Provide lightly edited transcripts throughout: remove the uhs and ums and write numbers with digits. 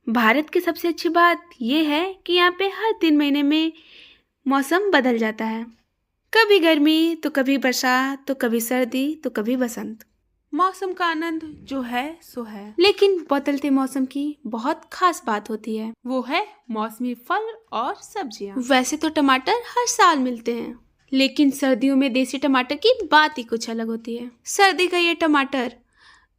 भारत की सबसे अच्छी बात यह है कि यहाँ पे हर 3 महीने में मौसम बदल जाता है। कभी गर्मी तो कभी बरसात तो कभी सर्दी तो कभी बसंत। मौसम का आनंद जो है सो है। लेकिन बदलते मौसम की बहुत खास बात होती है। वो है मौसमी फल और सब्जियां। वैसे तो टमाटर हर साल मिलते हैं, लेकिन सर्दियों में देसी टमाटर की बात ही कुछ अलग होती है। सर्दी का ये टमाटर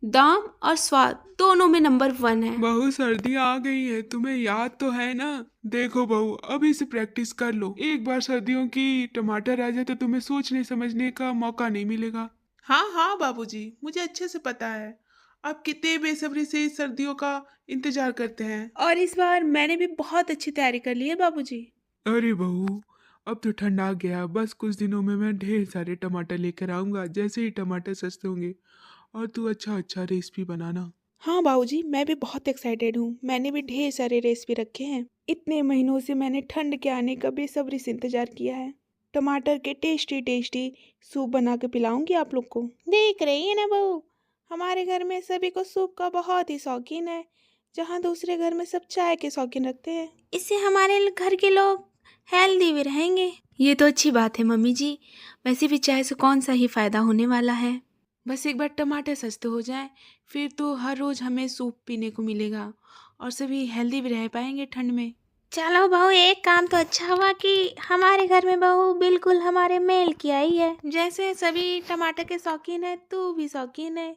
दाम और स्वाद दोनों में नंबर 1 है। बहू सर्दी आ गई है, तुम्हें याद तो है ना? देखो बहू, अभी से प्रैक्टिस कर लो। एक बार सर्दियों की टमाटर आ जाए तो तुम्हें सोचने समझने का मौका नहीं मिलेगा। हाँ हाँ बाबूजी, मुझे अच्छे से पता है। आप कितने बेसब्री से इस सर्दियों का इंतजार करते हैं। और इस बार मैंने भी बहुत अच्छी तैयारी कर ली है बाबूजी। अरे बहू, अब तो ठंड आ गया। बस कुछ दिनों में मैं ढेर सारे टमाटर लेकर आऊंगा, जैसे ही टमाटर सस्ते होंगे। और तू अच्छा अच्छा रेसिपी बनाना। हाँ बाबूजी, मैं भी बहुत एक्साइटेड हूँ। मैंने भी ढेर सारे रेसिपी रखे हैं। इतने महीनों से मैंने ठंड के आने का बेसब्री से इंतजार किया है। टमाटर के टेस्टी टेस्टी सूप बना के पिलाऊंगी आप लोग को। देख रही है ना बहू, हमारे घर में सभी को सूप का बहुत ही शौकीन है, जहाँ दूसरे घर में सब चाय के शौकीन रखते हैं। इससे हमारे घर के लोग हेल्दी भी रहेंगे। ये तो अच्छी बात है मम्मी जी। वैसे भी चाय से कौन सा ही फायदा होने वाला है। बस एक बार टमाटर सस्ते हो जाएं, फिर तो हर रोज हमें सूप पीने को मिलेगा और सभी हेल्दी भी रह पाएंगे ठंड में। चलो बहू, एक काम तो अच्छा हुआ कि हमारे घर में बहू बिल्कुल हमारे मेल की आई है। जैसे सभी टमाटर के शौकीन है, तू भी शौकीन है,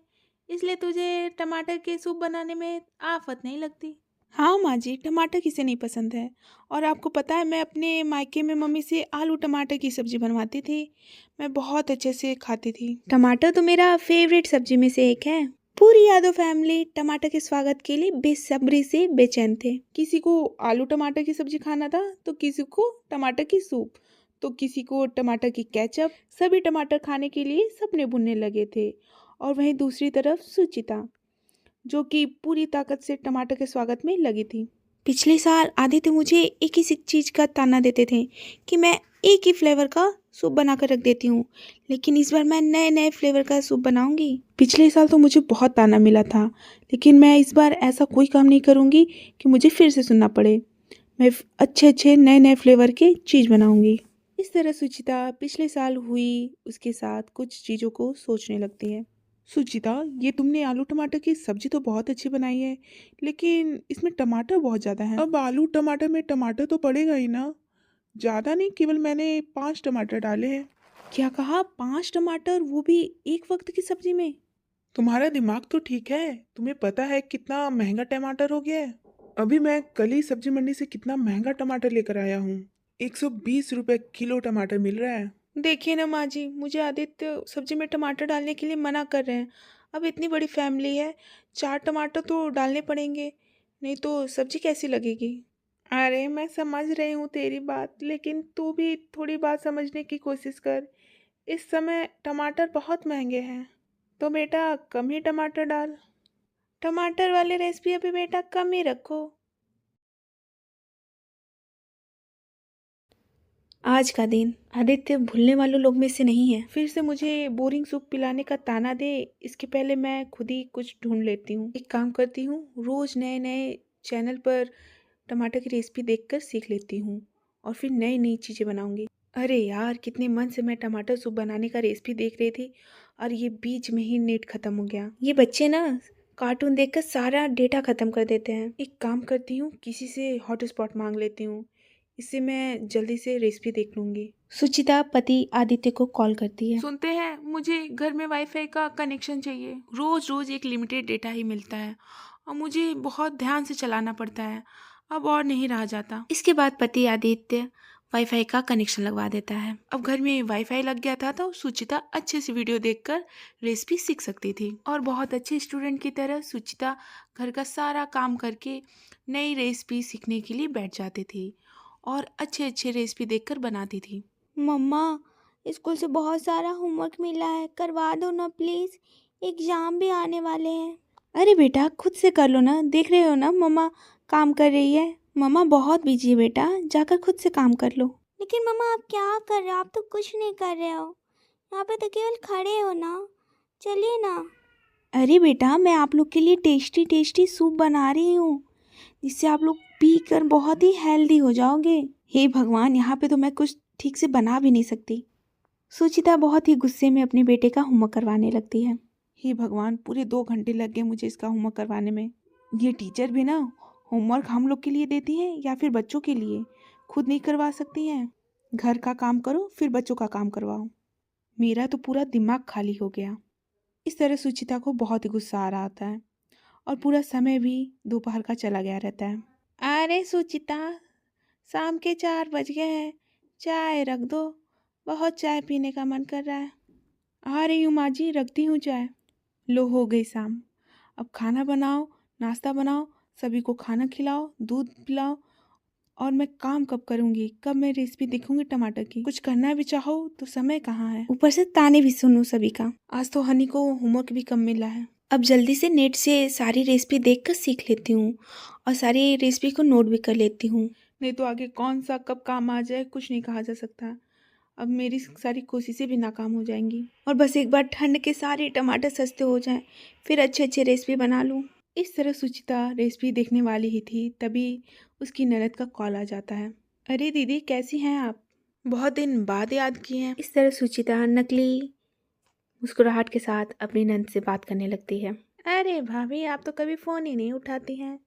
इसलिए तुझे टमाटर के सूप बनाने में आफत नहीं लगती। हाँ माँ जी, टमाटर किसे नहीं पसंद है। और आपको पता है, मैं अपने मायके में मम्मी से आलू टमाटर की सब्जी बनवाती थी। मैं बहुत अच्छे से खाती थी। टमाटर तो मेरा फेवरेट सब्जी में से एक है। पूरी यादव फैमिली टमाटर के स्वागत के लिए बेसब्री से बेचैन थे। किसी को आलू टमाटर की सब्जी खाना था, तो किसी को टमाटर की सूप, तो किसी को टमाटर की केचप। सभी टमाटर खाने के लिए सपने बुनने लगे थे। और वहीं दूसरी तरफ सुचिता, जो कि पूरी ताकत से टमाटर के स्वागत में लगी थी। पिछले साल आदित्य मुझे एक ही चीज़ का ताना देते थे कि मैं एक ही फ्लेवर का सूप बना कर रख देती हूँ, लेकिन इस बार मैं नए नए फ्लेवर का सूप बनाऊंगी। पिछले साल तो मुझे बहुत ताना मिला था, लेकिन मैं इस बार ऐसा कोई काम नहीं करूँगी कि मुझे फिर से सुनना पड़े। मैं अच्छे अच्छे नए नए फ्लेवर के चीज़ बनाऊंगी। इस तरह सुचिता पिछले साल हुई उसके साथ कुछ चीज़ों को सोचने लगती है। सुचिता, ये तुमने आलू टमाटर की सब्जी तो बहुत अच्छी बनाई है, लेकिन इसमें टमाटर बहुत ज़्यादा है। अब आलू टमाटर में टमाटर तो पड़ेगा ही ना। ज़्यादा नहीं, केवल मैंने 5 टमाटर डाले हैं। क्या कहा? 5 टमाटर, वो भी एक वक्त की सब्जी में? तुम्हारा दिमाग तो ठीक है। तुम्हें पता है कितना महंगा टमाटर हो गया है। अभी मैं कल ही सब्जी मंडी से कितना महंगा टमाटर लेकर आया हूँ। 120 रुपए किलो टमाटर मिल रहा है। देखिए ना माँ जी, मुझे आदित्य सब्जी में टमाटर डालने के लिए मना कर रहे हैं। अब इतनी बड़ी फैमिली है, 4 टमाटर तो डालने पड़ेंगे, नहीं तो सब्जी कैसी लगेगी। अरे मैं समझ रही हूँ तेरी बात, लेकिन तू भी थोड़ी बात समझने की कोशिश कर। इस समय टमाटर बहुत महंगे हैं, तो बेटा कम ही टमाटर डाल। टमाटर वाली रेसिपी अभी बेटा कम ही रखो। आज का दिन आदित्य भूलने वालों लोग में से नहीं है। फिर से मुझे बोरिंग सूप पिलाने का ताना दे, इसके पहले मैं खुद ही कुछ ढूंढ लेती हूँ। एक काम करती हूँ, रोज नए नए चैनल पर टमाटर की रेसिपी देखकर सीख लेती हूँ और फिर नई नई चीज़ें बनाऊंगी। अरे यार, कितने मन से मैं टमाटर सूप बनाने का रेसिपी देख रही थी और ये बीच में ही नेट खत्म हो गया। ये बच्चे ना कार्टून देखकर सारा डेटा खत्म कर देते हैं। एक काम करती हूँ, किसी से हॉटस्पॉट मांग लेती हूँ, इससे मैं जल्दी से रेसिपी देख लूँगी। सुचिता पति आदित्य को कॉल करती है। सुनते हैं, मुझे घर में वाईफाई का कनेक्शन चाहिए। रोज रोज एक लिमिटेड डेटा ही मिलता है और मुझे बहुत ध्यान से चलाना पड़ता है। अब और नहीं रहा जाता। इसके बाद पति आदित्य वाईफाई का कनेक्शन लगवा देता है। अब घर में वाईफाई लग गया था तो सुचिता अच्छे से वीडियो देखकर रेसिपी सीख सकती थी। और बहुत अच्छे स्टूडेंट की तरह सुचिता घर का सारा काम करके नई रेसिपी सीखने के लिए बैठ जाती थी और अच्छे अच्छे रेसिपी देखकर बनाती थी। मम्मा, स्कूल से बहुत सारा होमवर्क मिला है, करवा दो ना प्लीज़। एग्ज़ाम भी आने वाले हैं। अरे बेटा, खुद से कर लो ना। देख रहे हो ना मम्मा काम कर रही है। मम्मा बहुत बिजी है बेटा, जाकर खुद से काम कर लो। लेकिन मम्मा, आप क्या कर रहे हो? आप तो कुछ नहीं कर रहे हो, यहाँ पे तो केवल खड़े हो ना। चलिए ना। अरे बेटा, मैं आप लोग के लिए टेस्टी टेस्टी सूप बना रही हूँ। जिससे आप लोग पी कर बहुत ही हेल्दी हो जाओगे। हे भगवान, यहाँ पे तो मैं कुछ ठीक से बना भी नहीं सकती। सुचिता बहुत ही गुस्से में अपने बेटे का होमवर्क करवाने लगती है। हे भगवान, पूरे 2 घंटे लग गए मुझे इसका होमवर्क करवाने में। ये टीचर भी ना होमवर्क हम लोग के लिए देती हैं या फिर बच्चों के लिए? खुद नहीं करवा सकती हैं। घर का काम करो फिर बच्चों का काम करवाओ। मेरा तो पूरा दिमाग खाली हो गया। इस तरह सुचिता को बहुत ही गुस्सा आ रहा होता है और पूरा समय भी दोपहर का चला गया रहता है। अरे सुचिता, शाम के 4 बज गए हैं, चाय रख दो, बहुत चाय पीने का मन कर रहा है। आ रही हूँ माँ जी, रखती हूँ चाय। लो, हो गई शाम। अब खाना बनाओ, नाश्ता बनाओ, सभी को खाना खिलाओ, दूध पिलाओ। और मैं काम कब करूँगी? कब मैं रेसिपी देखूंगी टमाटर की? कुछ करना भी चाहो तो समय कहाँ है? ऊपर से ताने भी सुनो सभी का। आज तो हनी को होमवर्क भी कम मिला है। अब जल्दी से नेट से सारी रेसिपी देखकर सीख लेती हूँ और सारी रेसिपी को नोट भी कर लेती हूँ। नहीं तो आगे कौन सा कब काम आ जाए कुछ नहीं कहा जा सकता। अब मेरी सारी कोशिशें भी नाकाम हो जाएंगी। और बस एक बार ठंड के सारे टमाटर सस्ते हो जाएं, फिर अच्छे अच्छे रेसिपी बना लूँ। इस तरह सुचिता रेसिपी देखने वाली ही थी, तभी उसकी ननद का कॉल आ जाता है। अरे दीदी, कैसी हैं आप? बहुत दिन बाद याद किए हैं। इस तरह सुचिता नकली मुस्कुराहट के साथ अपनी नंद से बात करने लगती है। अरे भाभी, आप तो कभी फ़ोन ही नहीं उठाती हैं।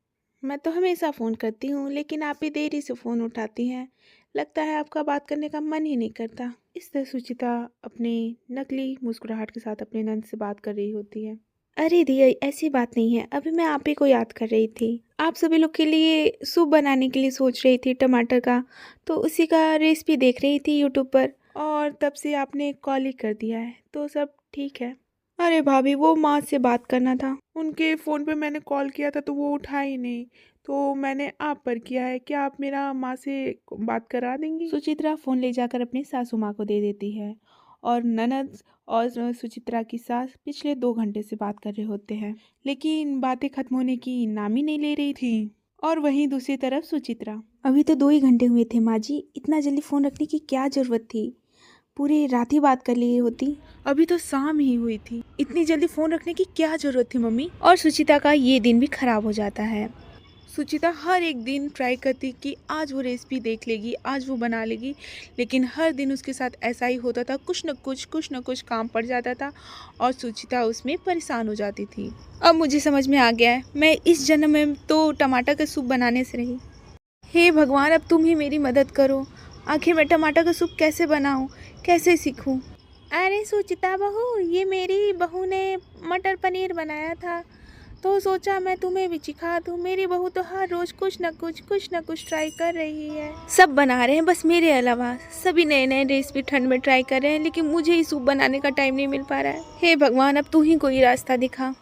मैं तो हमेशा फ़ोन करती हूँ, लेकिन आप भी देरी से फ़ोन उठाती हैं। लगता है आपका बात करने का मन ही नहीं करता। इस तरह सुचिता अपनी नकली मुस्कुराहट के साथ अपने नंद से बात कर रही होती है। अरे दी, ऐसी बात नहीं है, अभी मैं आप ही को याद कर रही थी। आप सभी लोग के लिए सूप बनाने के लिए सोच रही थी टमाटर का, तो उसी का रेसिपी देख रही थी यूट्यूब पर। और तब से आपने कॉल ही कर दिया है, तो सब ठीक है। अरे भाभी, वो माँ से बात करना था। उनके फ़ोन पे मैंने कॉल किया था तो वो उठा ही नहीं, तो मैंने आप पर किया है। क्या आप मेरा माँ से बात करा देंगी? सुचित्रा फ़ोन ले जाकर अपनी सासू माँ को दे देती है और ननद और सुचित्रा की सास पिछले 2 घंटे से बात कर रहे होते हैं, लेकिन बातें खत्म होने की नाम ही नहीं ले रही थी। और वहीं दूसरी तरफ सुचित्रा। अभी तो 2 ही घंटे हुए थे माँ जी, इतना जल्दी फ़ोन रखने की क्या ज़रूरत थी? पूरी रात ही बात कर ली होती। अभी तो शाम ही हुई थी, इतनी जल्दी फ़ोन रखने की क्या ज़रूरत थी मम्मी? और सुचिता का ये दिन भी खराब हो जाता है। सुचिता हर एक दिन ट्राई करती कि आज वो रेसिपी देख लेगी, आज वो बना लेगी, लेकिन हर दिन उसके साथ ऐसा ही होता था। कुछ न कुछ काम पड़ जाता था और सुचिता उसमें परेशान हो जाती थी। अब मुझे समझ में आ गया है, मैं इस जन्म में तो टमाटर का सूप बनाने से रही। हे भगवान, अब तुम ही मेरी मदद करो। आखिर मैं टमाटर का सूप कैसे बनाऊं, कैसे सीखूं? अरे सुचिता बहू, ये मेरी बहू ने मटर पनीर बनाया था, तो सोचा मैं तुम्हें भी सिखा दूँ। मेरी बहू तो हर रोज़ कुछ न कुछ ट्राई कर रही है। सब बना रहे हैं, बस मेरे अलावा सभी नए नए रेसिपी ठंड में ट्राई कर रहे हैं, लेकिन मुझे ही सूप बनाने का टाइम नहीं मिल पा रहा है। हे भगवान, अब तू ही कोई रास्ता दिखा।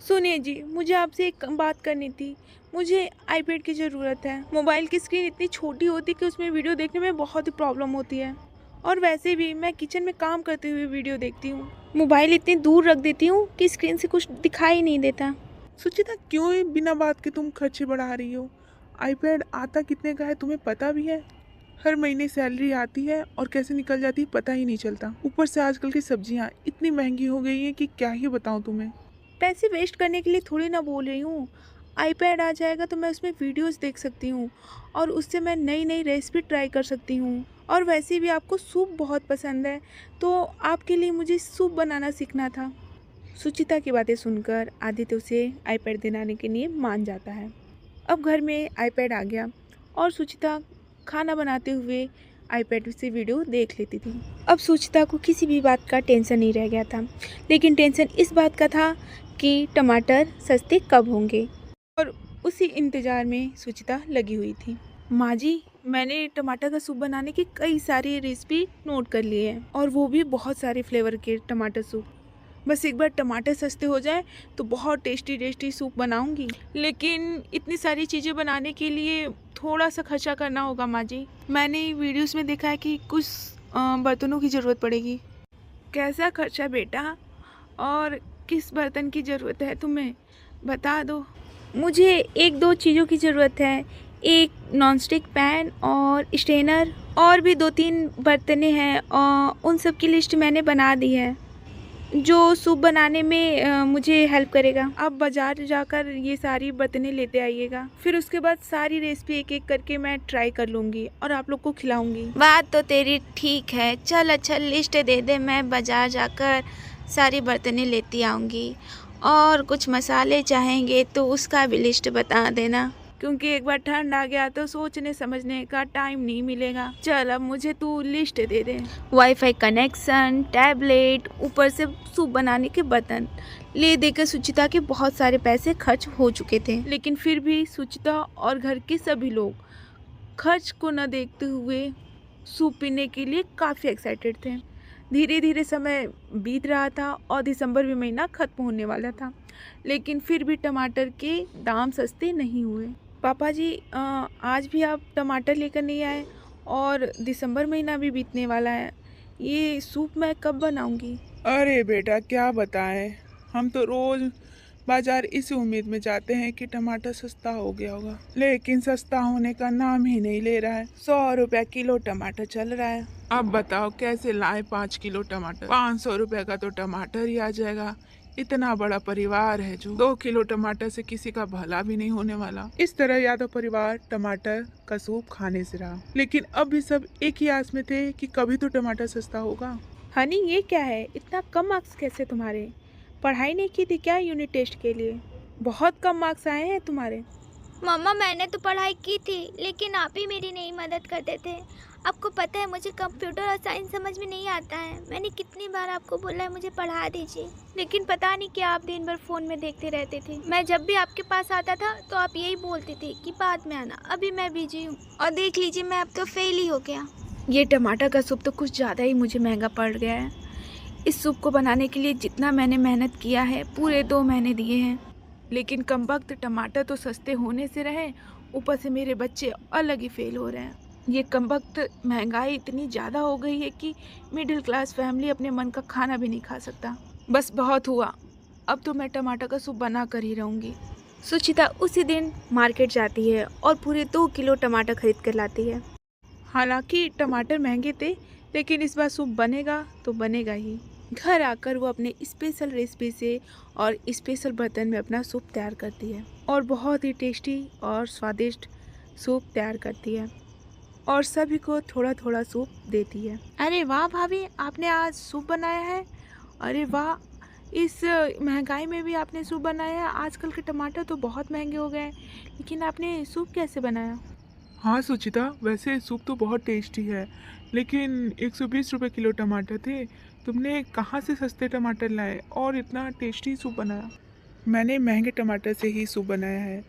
सुनिए जी, मुझे आपसे एक बात करनी थी। मुझे आईपैड की ज़रूरत है। मोबाइल की स्क्रीन इतनी छोटी होती है कि उसमें वीडियो देखने में बहुत ही प्रॉब्लम होती है, और वैसे भी मैं किचन में काम करते हुए वीडियो देखती हूँ। मोबाइल इतनी दूर रख देती हूँ कि स्क्रीन से कुछ दिखाई नहीं देता। सुचिता, क्यों ही बिना बात के तुम खर्चे बढ़ा रही हो? आईपैड आता कितने का है तुम्हें पता भी है? हर महीने सैलरी आती है और कैसे निकल जाती है पता ही नहीं चलता। ऊपर से आजकल की सब्जियां इतनी महंगी हो गई हैं कि क्या ही बताऊं तुम्हें। पैसे वेस्ट करने के लिए थोड़ी ना बोल रही हूँ। आईपैड आ जाएगा तो मैं उसमें वीडियोस देख सकती हूँ और उससे मैं नई नई रेसिपी ट्राई कर सकती हूँ। और वैसे भी आपको सूप बहुत पसंद है, तो आपके लिए मुझे सूप बनाना सीखना था। सुचिता की बातें सुनकर आदित्य उसे आईपैड दिलाने के लिए मान जाता है। अब घर में आईपैड आ गया और सुचिता खाना बनाते हुए आईपैड से वीडियो देख लेती थी। अब सुचिता को किसी भी बात का टेंशन नहीं रह गया था, लेकिन टेंशन इस बात का था कि टमाटर सस्ते कब होंगे। और उसी इंतज़ार में सुचिता लगी हुई थी। माँ जी, मैंने टमाटर का सूप बनाने की कई सारी रेसिपी नोट कर लिए हैं, और वो भी बहुत सारे फ्लेवर के टमाटर सूप। बस एक बार टमाटर सस्ते हो जाए तो बहुत टेस्टी सूप बनाऊंगी। लेकिन इतनी सारी चीज़ें बनाने के लिए थोड़ा सा खर्चा करना होगा माँ जी। मैंने वीडियोस में देखा है कि कुछ बर्तनों की ज़रूरत पड़ेगी। कैसा खर्चा बेटा, और किस बर्तन की ज़रूरत है तुम्हें, बता दो। मुझे 1-2 चीज़ों की ज़रूरत है, एक नॉनस्टिक पैन और स्ट्रेनर, और भी 2-3 बर्तनें हैं और उन सब की लिस्ट मैंने बना दी है। जो सूप बनाने में मुझे हेल्प करेगा। आप बाजार जाकर ये सारी बर्तनें लेते आइएगा, फिर उसके बाद सारी रेसिपी एक एक करके मैं ट्राई कर लूँगी और आप लोग को खिलाऊँगी। बात तो तेरी ठीक है, चल अच्छा लिस्ट दे दे, मैं बाजार जाकर सारी बर्तनें लेती आऊँगी और कुछ मसाले चाहेंगे तो उसका भी लिस्ट बता देना, क्योंकि एक बार ठंड आ गया तो सोचने समझने का टाइम नहीं मिलेगा। चल अब मुझे तू लिस्ट दे दे। वाईफाई कनेक्शन, टैबलेट, ऊपर से सूप बनाने के बर्तन ले देकर सुचिता के बहुत सारे पैसे खर्च हो चुके थे। लेकिन फिर भी सुचिता और घर के सभी लोग खर्च को न देखते हुए सूप पीने के लिए काफ़ी एक्साइटेड थे। धीरे धीरे समय बीत रहा था और दिसंबर भी महीना ख़त्म होने वाला था, लेकिन फिर भी टमाटर के दाम सस्ते नहीं हुए। पापा जी आज भी आप टमाटर लेकर नहीं आए और दिसंबर महीना भी बीतने वाला है। ये सूप मैं कब बनाऊंगी? अरे बेटा क्या बताएं, हम तो रोज बाजार इसी उम्मीद में जाते हैं कि टमाटर सस्ता हो गया होगा, लेकिन सस्ता होने का नाम ही नहीं ले रहा है। 100 रुपया किलो टमाटर चल रहा है। अब बताओ कैसे लाए 5 किलो टमाटर? 500 रुपये का तो टमाटर ही आ जाएगा। इतना बड़ा परिवार है जो 2 किलो टमाटर से किसी का भला भी नहीं होने वाला। इस तरह यादव परिवार टमाटर का सूप खाने से रहा, लेकिन अब भी सब एक ही आस में थे कि कभी तो टमाटर सस्ता होगा। हनी ये क्या है, इतना कम मार्क्स कैसे तुम्हारे? पढ़ाई नहीं की थी क्या यूनिट टेस्ट के लिए? बहुत कम मार्क्स आए हैं तुम्हारे। मम्मा मैंने तो पढ़ाई की थी, लेकिन आप ही मेरी नहीं मदद करते थे। आपको पता है मुझे कंप्यूटर और साइंस समझ में नहीं आता है। मैंने कितनी बार आपको बोला है मुझे पढ़ा दीजिए, लेकिन पता नहीं क्या आप दिन भर फ़ोन में देखते रहते थे। मैं जब भी आपके पास आता था तो आप यही बोलते थे कि बाद में आना, अभी मैं बिजी हूँ। और देख लीजिए मैं अब तो फेल ही हो गया। ये टमाटर का सूप तो कुछ ज़्यादा ही मुझे महंगा पड़ गया है। इस सूप को बनाने के लिए जितना मैंने मेहनत किया है पूरे 2 महीने दिए हैं, लेकिन कमबख्त टमाटर तो सस्ते होने से रहे, ऊपर से मेरे बच्चे अलग ही फेल हो रहे हैं। ये कमबख्त महंगाई इतनी ज़्यादा हो गई है कि मिडिल क्लास फैमिली अपने मन का खाना भी नहीं खा सकता। बस बहुत हुआ, अब तो मैं टमाटर का सूप बना कर ही रहूँगी। सुचिता उसी दिन मार्केट जाती है और पूरे 2 किलो टमाटर खरीद कर लाती है। हालांकि टमाटर महंगे थे, लेकिन इस बार सूप बनेगा तो बनेगा ही। घर आकर वो अपने स्पेशल रेसिपी से और स्पेशल बर्तन में अपना सूप तैयार करती है और बहुत ही टेस्टी और स्वादिष्ट सूप तैयार करती है और सभी को थोड़ा थोड़ा सूप देती है। अरे वाह भाभी, आपने आज सूप बनाया है। अरे वाह, इस महंगाई में भी आपने सूप बनाया है। आजकल के टमाटर तो बहुत महंगे हो गए हैं, लेकिन आपने सूप कैसे बनाया? हाँ सुचिता, वैसे सूप तो बहुत टेस्टी है, लेकिन 120 रुपये किलो टमाटर थे। तुमने कहाँ से सस्ते टमाटर लाए और इतना टेस्टी सूप बनाया? मैंने महंगे टमाटर से ही सूप बनाया है।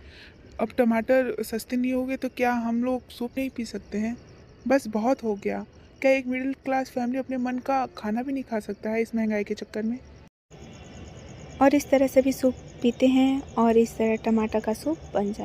अब टमाटर सस्ते नहीं होंगे तो क्या हम लोग सूप नहीं पी सकते हैं? बस बहुत हो गया। क्या एक मिडिल क्लास फैमिली अपने मन का खाना भी नहीं खा सकता है इस महंगाई के चक्कर में? और इस तरह से भी सूप पीते हैं और इस तरह टमाटर का सूप बन जाता है।